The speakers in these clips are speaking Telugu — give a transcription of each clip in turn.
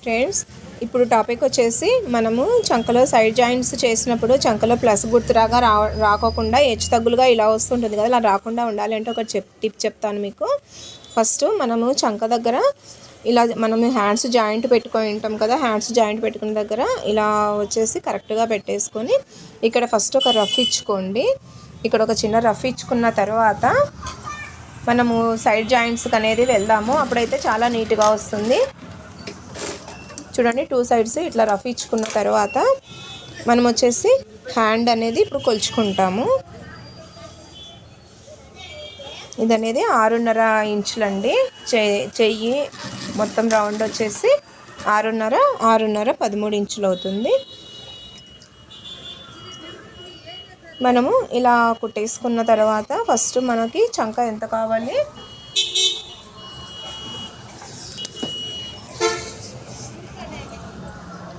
ఫ్రెండ్స్, ఇప్పుడు టాపిక్ వచ్చేసి మనము చంకలో సైడ్ జాయింట్స్ చేసినప్పుడు చంకలో ప్లస్ గుర్తురాగా రాకోకుండా హెచ్చు తగ్గులుగా ఇలా వస్తుంటుంది కదా, అలా రాకుండా ఉండాలి అంటే ఒక టిప్ చెప్తాను మీకు. ఫస్ట్ మనము చంక దగ్గర ఇలా మనము హ్యాండ్స్ జాయింట్ పెట్టుకొని ఉంటాం కదా, హ్యాండ్స్ జాయింట్ పెట్టుకున్న దగ్గర ఇలా వచ్చేసి కరెక్ట్గా పెట్టేసుకొని ఇక్కడ ఫస్ట్ ఒక రఫ్ ఇచ్చుకోండి. ఇక్కడ ఒక చిన్న రఫ్ ఇచ్చుకున్న తర్వాత మనము సైడ్ జాయింట్స్కి అనేది వెళ్దాము. అప్పుడైతే చాలా నీట్గా వస్తుంది. చూడండి, 2 సైడ్స్ ఇట్లా రఫ్ ఇచ్చుకున్న తర్వాత మనం వచ్చేసి హ్యాండ్ అనేది ఇప్పుడు కొలుచుకుంటాము. ఇది అనేది 6.5 ఇంచులండి. చెయ్యి మొత్తం రౌండ్ వచ్చేసి 6.5 13 ఇంచులు అవుతుంది. మనము ఇలా కుట్టేసుకున్న తర్వాత ఫస్ట్ మనకి చంక ఎంత కావాలి,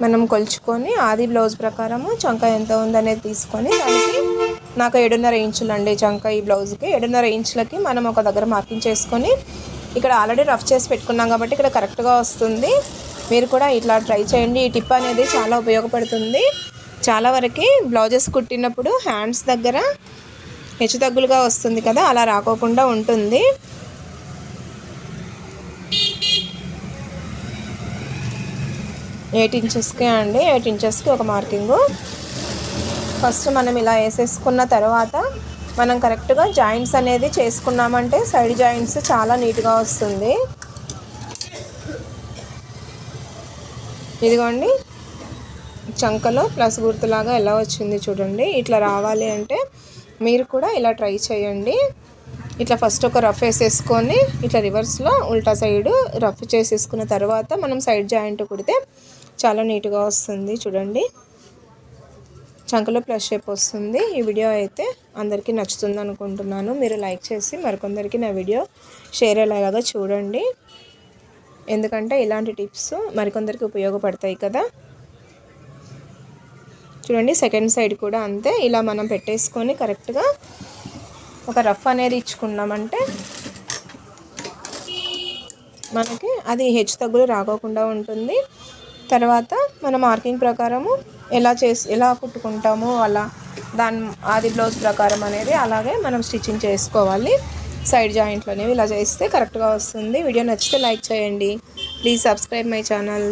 మనం కొలుచుకొని ఆది బ్లౌజ్ ప్రకారము చంక ఎంత ఉందనేది తీసుకొని దానికి నాకు 7.5 ఇంచులు అండి చంక. ఈ బ్లౌజ్కి 7.5 ఇంచులకి మనం ఒక దగ్గర మార్కింగ్ చేసుకొని ఇక్కడ ఆల్రెడీ రఫ్ చేసి పెట్టుకున్నాం కాబట్టి ఇక్కడ కరెక్ట్గా వస్తుంది. మీరు కూడా ఇట్లా ట్రై చేయండి. ఈ టిప్ అనేది చాలా ఉపయోగపడుతుంది. చాలా వరకు బ్లౌజెస్ కుట్టినప్పుడు హ్యాండ్స్ దగ్గర హెచ్చు తగ్గులుగా వస్తుంది కదా, అలా రాకోకుండా ఉంటుంది. ఎయిట్ ఇంచెస్కి అండి, 8 ఇంచెస్కి ఒక మార్కింగు. ఫస్ట్ మనం ఇలా వేసేసుకున్న తర్వాత మనం కరెక్ట్గా జాయింట్స్ అనేది చేసుకున్నామంటే సైడ్ జాయింట్స్ చాలా నీట్గా వస్తుంది. ఇదిగోండి, చంకలో ప్లస్ గుర్తులాగా ఎలా వచ్చింది చూడండి. ఇట్లా రావాలి అంటే మీరు కూడా ఇలా ట్రై చేయండి. ఇట్లా ఫస్ట్ ఒక రఫ్ వేసేసుకొని ఇట్లా రివర్స్లో ఉల్టా సైడ్ రఫ్ చేసేసుకున్న తర్వాత మనం సైడ్ జాయింట్ కుడితే చాలా నీట్గా వస్తుంది. చూడండి, చంకలో ప్లస్ షేప్ వస్తుంది. ఈ వీడియో అయితే అందరికీ నచ్చుతుంది అనుకుంటున్నాను. మీరు లైక్ చేసి మరికొందరికి నా వీడియో షేర్ అయ్యేలాగా చూడండి. ఎందుకంటే ఇలాంటి టిప్స్ మరికొందరికి ఉపయోగపడతాయి కదా. చూడండి, సెకండ్ సైడ్ కూడా అంతే. ఇలా మనం పెట్టేసుకొని కరెక్ట్గా ఒక రఫ్ అనేది ఇచ్చుకున్నామంటే మనకి అది హెచ్చు తగ్గులు రాకోకుండా ఉంటుంది. తర్వాత మన మార్కింగ్ ప్రకారము ఎలా కుట్టుకుంటామో అలా ఆది బ్లౌజ్ ప్రకారం అనేది అలాగే మనం స్టిచ్చింగ్ చేసుకోవాలి. సైడ్ జాయింట్లు అనేవి ఇలా చేస్తే కరెక్ట్గా వస్తుంది. వీడియో నచ్చితే లైక్ చేయండి. Please subscribe my channel.